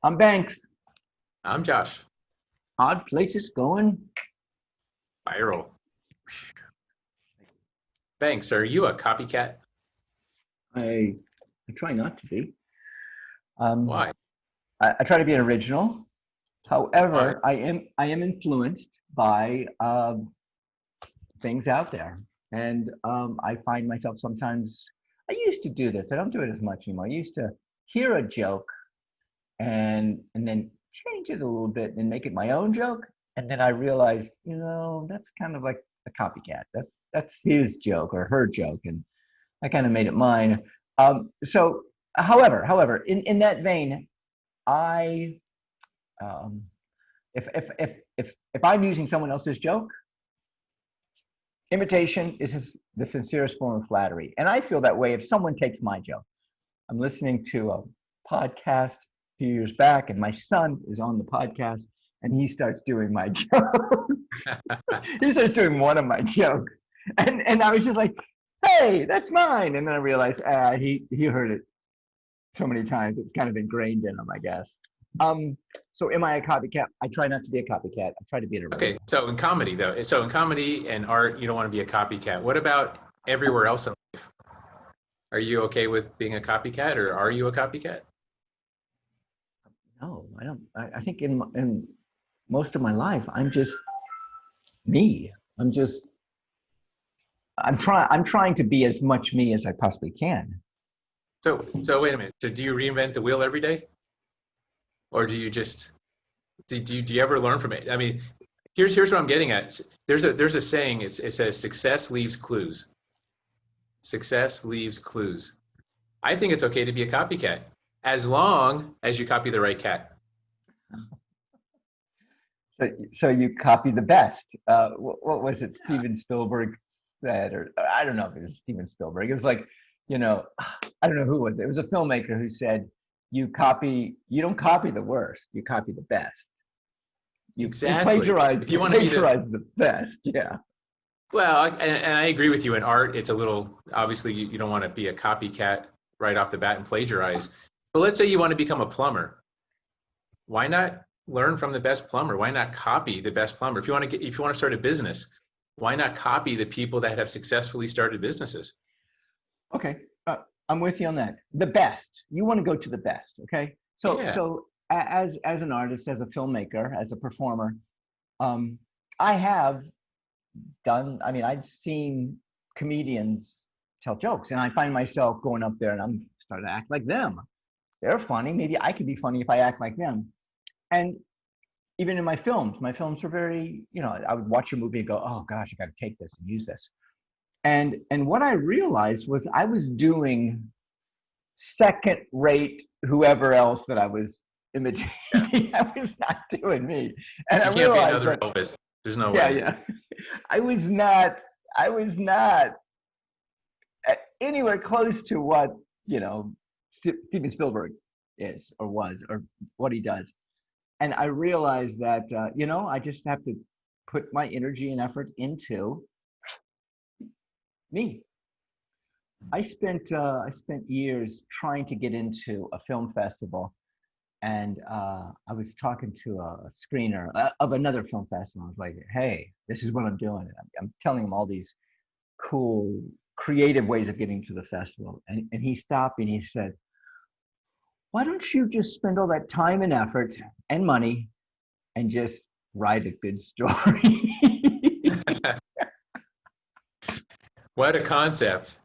I'm Banks. I'm Josh. Odd places going. Viral. Banks, are you a copycat? I I try not to be. Um, Why? I try to be an original. Why? However, I am influenced by things out there, and I find myself sometimes. I used to do this. I don't do it as much anymore. I used to hear a joke and then change it a little bit and make it my own joke, and then I realized, that's kind of like a copycat. That's his joke or her joke, and I kind of made it mine. So, however, in that vein, I um, if I'm using someone else's joke, imitation is the sincerest form of flattery, and I feel that way if someone takes my joke. I'm listening to a podcast a few years back, and my son is on the podcast, and he starts doing my joke. He starts doing one of my jokes, and I was just like, "Hey, that's mine!" And then I realized, he heard it so many times, it's kind of ingrained in him, I guess. Um, so am I a copycat? I try not to be a copycat. I try to be an Okay, original. so in comedy though, so in comedy and art, you don't want to be a copycat. What about everywhere else in life? Are you okay with being a copycat, or are you a copycat? No, I don't. I think in most of my life, I'm just me. I'm just I'm trying to be as much me as I possibly can. So wait a minute. So do you reinvent the wheel every day, or do you just do you ever learn from it? I mean, here's what I'm getting at. There's a saying. It says success leaves clues. Success leaves clues. I think it's okay to be a copycat as long as you copy the right cat. So you copy the best. What was it Steven Spielberg said, or I don't know if it was Steven Spielberg. It was like, you know, I don't know who it was. It was a filmmaker who said, you don't copy the worst, you copy the best. You Exactly. plagiarize If you you want to be the plagiarize the best. Yeah. well, and I agree with you. In art, it's a little obviously you don't want to be a copycat right off the bat and plagiarize. But let's say you want to become a plumber. Why not learn from the best plumber? Why not copy the best plumber? If you want to start a business, why not copy the people that have successfully started businesses? Okay. I'm with you on that. The best. You want to go to the best. Okay. Yeah. As an artist, as a filmmaker, as a performer, um, I have done. I mean, I've seen comedians tell jokes, and I find myself going up there and I'm starting to act like them. They're funny. Maybe I could be funny if I act like them. And even in my films were very, I would watch a movie and go, oh gosh, I got to take this and use this. And what I realized was I was doing second rate whoever else that I was imitating. Yeah. I was not doing me. And I You can't be realized another that, Elvis. There's no yeah, way. yeah. I was not, I was not anywhere close to what, Steven Spielberg is or was or what he does. And I realized that, I just have to put my energy and effort into me. I spent years trying to get into a film festival, and I was talking to a screener of another film festival. I was like, "Hey, this is what I'm doing." And I'm telling him all these cool, creative ways of getting to the festival, and he stopped me and he said, "Why don't you just spend all that time and effort and money and just write a good story?" What a concept.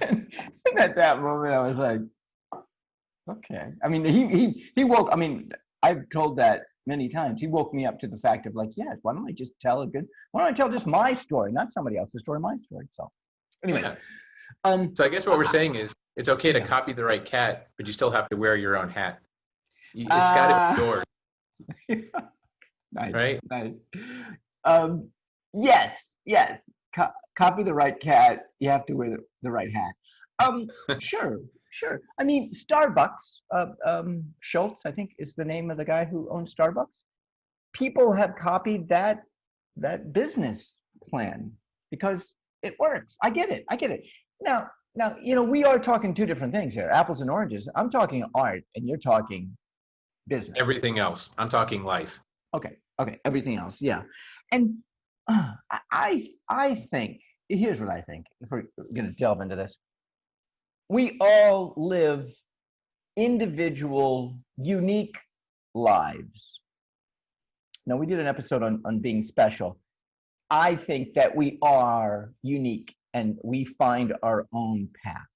and at that moment, I was like, okay. I mean, he woke. I mean, I've told that many times. He woke me up to the fact of like, yes, why don't I just tell a good? Why don't I tell just my story, not somebody else's story, my story. So, anyway, Yeah. um, So I guess what we're I, saying is it's okay to yeah. copy the right cat, but you still have to wear your own hat. It's got to be Uh, yours, nice, right? nice. Um, yes, yes. Copy the right cat. You have to wear the right hat. Sure, sure. I mean, Starbucks. Schultz, I think, is the name of the guy who owns Starbucks. People have copied that business plan because it works. I get it. I get it. Now, we are talking two different things here, apples and oranges. I'm talking art, and you're talking business. Everything else. I'm talking life. Okay, okay, everything else, yeah. And I think, here's what I think, if we're going to delve into this. We all live individual, unique lives. Now, we did an episode on being special. I think that we are unique and we find our own path.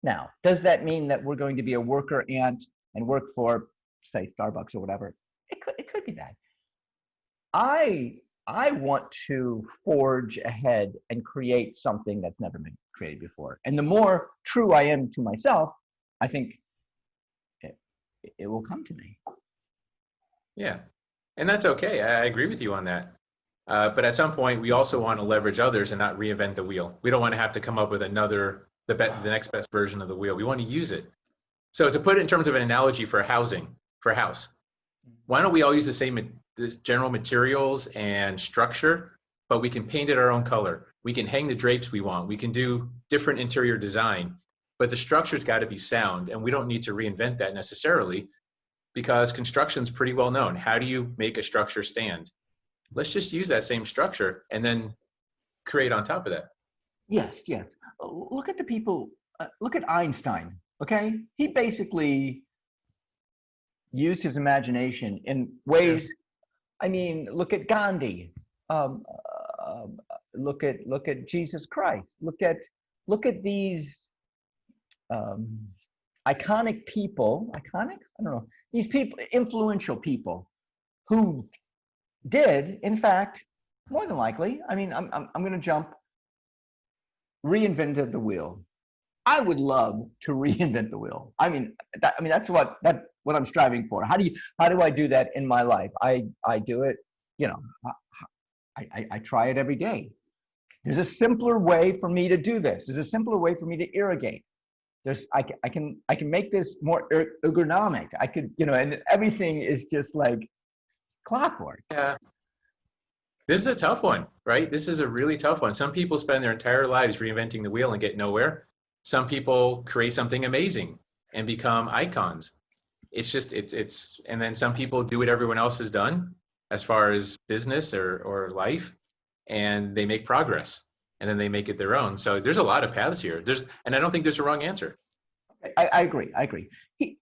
Now, does that mean that we're going to be a worker ant and work for, say, Starbucks or whatever? It could be that. I want to forge ahead and create something that's never been created before. And the more true I am to myself, I think it will come to me. Yeah. And that's okay. I agree with you on that. But at some point, we also want to leverage others and not reinvent the wheel. We don't want to have to come up with the next best version of the wheel. We want to use it. So to put it in terms of an analogy for housing, for a house, why don't we all use the general materials and structure, but we can paint it our own color. We can hang the drapes we want. We can do different interior design, but the structure's got to be sound, and we don't need to reinvent that necessarily because construction's pretty well known. How do you make a structure stand? Let's just use that same structure and then create on top of that. Yes, yes. Look at the people, look at Einstein, okay? He basically used his imagination in ways, I mean, look at Gandhi, look at Jesus Christ, look at these iconic people, iconic? I don't know, these people, influential people who did, in fact, more than likely, I mean, I'm going to jump, reinvented the wheel. I would love to reinvent the wheel. I mean, that's what I'm striving for. How do I do that in my life? I do it, you know, I try it every day. There's a simpler way for me to do this. There's a simpler way for me to irrigate. I can make this more ergonomic. I could, you know, and everything is just like clockwork. Yeah. This is a tough one, right? This is a really tough one. Some people spend their entire lives reinventing the wheel and get nowhere. Some people create something amazing and become icons. It's just, and then some people do what everyone else has done as far as business or life, and they make progress and then they make it their own. So there's a lot of paths here. And I don't think there's a wrong answer. I agree.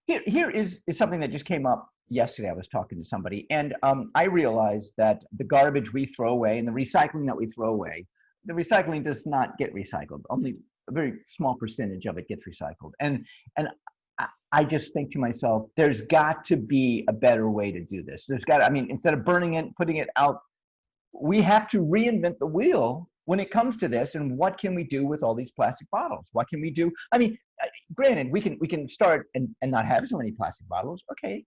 Here is something that just came up yesterday. I was talking to somebody, and I realized that the garbage we throw away and the recycling that we throw away, the recycling does not get recycled. Only a very small percentage of it gets recycled. And I just think to myself, there's got to be a better way to do this. I mean, instead of burning it, putting it out, we have to reinvent the wheel when it comes to this. And what can we do with all these plastic bottles? What can we do? I mean, granted, we can start and not have so many plastic bottles. Okay.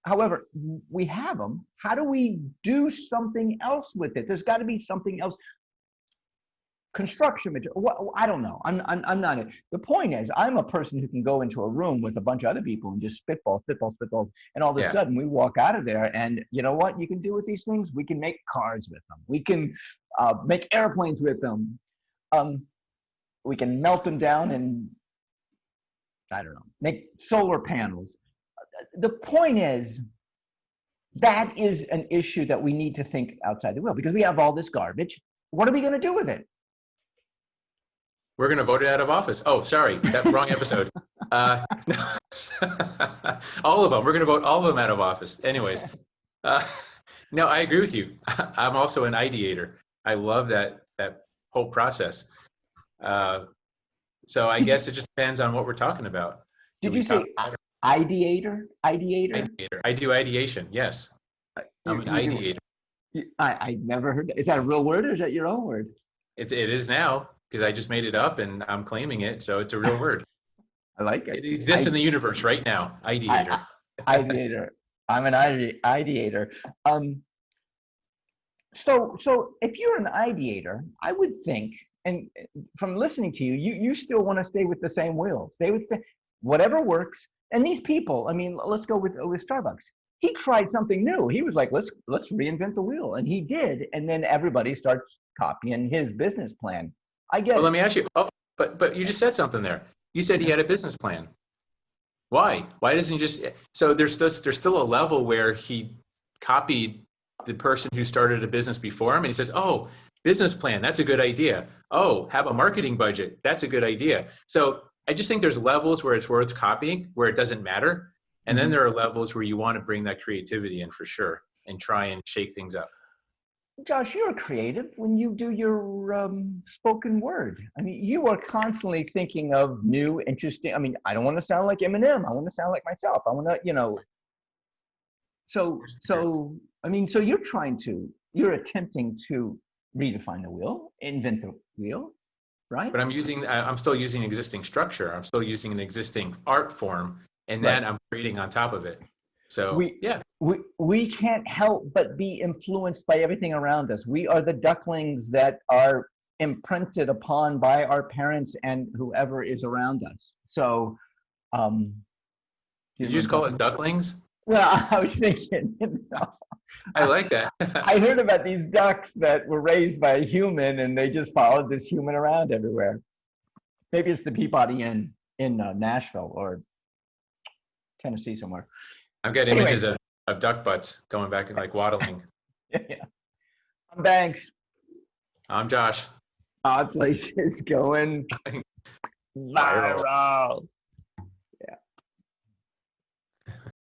However, we have them. How do we do something else with it? There's got to be something else. Construction material. I don't know. I'm not. The point is, I'm a person who can go into a room with a bunch of other people and just spitball, and all of a sudden we walk out of there, and you know what you can do with these things? We can make cars with them. We can make airplanes with them. We can melt them down and I don't know, make solar panels. The point is, that is an issue that we need to think outside the wheel, because we have all this garbage. What are we going to do with it? We're going to vote it out of office. Oh, sorry, that wrong episode. All of them. We're going to vote all of them out of office. Anyways, no, I agree with you. I'm also an ideator. I love that whole process. So I guess it just depends on what we're talking about. Did you say ideator? Ideator? I do ideation. Yes, I'm an ideator. I never heard that. Is that a real word, or is that your own word? It is now, because I just made it up and I'm claiming it, so it's a real word. I like it. It exists in the universe right now. Ideator. Ideator. I'm an ideator. So if you're an ideator, I would think, and from listening to you, you still want to stay with the same wheel. Stay with whatever works. And these people, I mean, let's go with Starbucks. He tried something new. He was like, let's reinvent the wheel, and he did. And then everybody starts copying his business plan. I get. Well, let me ask you. Oh, but you just said something there. You said he had a business plan. Why? Why doesn't he just? So there's still a level where he copied the person who started a business before him, and he says, "Oh, business plan, that's a good idea. Oh, have a marketing budget, that's a good idea." So I just think there's levels where it's worth copying, where it doesn't matter, and then Mhm. there are levels where you want to bring that creativity in for sure and try and shake things up. Josh, you're creative when you do your spoken word. I mean, you are constantly thinking of new, interesting. I mean, I don't want to sound like Eminem. I want to sound like myself. I want to, I mean, so you're attempting to redefine the wheel, invent the wheel, right? But I'm still using existing structure. I'm still using an existing art form, and Right. then I'm creating on top of it. So We yeah, we can't help but be influenced by everything around us. We are the ducklings that are imprinted upon by our parents and whoever is around us. So, um, do did you you know what just I'm call us talking about? ducklings? Well, I was thinking, I like that. I heard about these ducks that were raised by a human and they just followed this human around everywhere. Maybe it's the Peabody in Nashville or Tennessee somewhere. I've got Anyway, images of duck butts going back and like waddling. yeah. Thanks. I'm Josh. Our place is going Viral. viral.